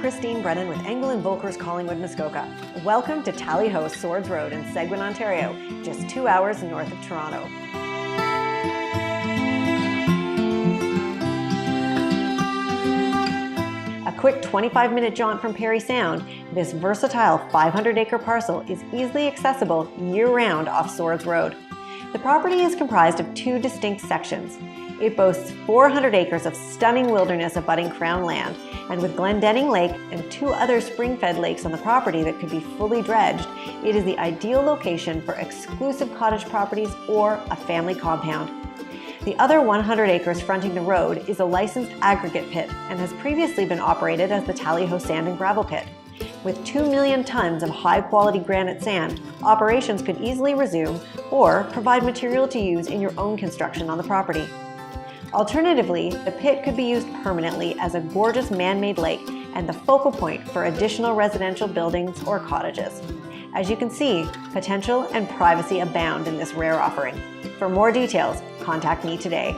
Christine Brennan with Engel & Volkers Collingwood, Muskoka. Welcome to Tally Ho Swords Road in Seguin, Ontario, just 2 hours north of Toronto. A quick 25-minute jaunt from Parry Sound, this versatile 500-acre parcel is easily accessible year-round off Swords Road. The property is comprised of two distinct sections. It boasts 400 acres of stunning wilderness abutting Crown land, and with Glendenning Lake and two other spring-fed lakes on the property that could be fully dredged, it is the ideal location for exclusive cottage properties or a family compound. The other 100 acres fronting the road is a licensed aggregate pit and has previously been operated as the Tally Ho Sand and Gravel Pit. With 2 million tons of high-quality granite sand, operations could easily resume or provide material to use in your own construction on the property. Alternatively, the pit could be used permanently as a gorgeous man-made lake and the focal point for additional residential buildings or cottages. As you can see, potential and privacy abound in this rare offering. For more details, contact me today.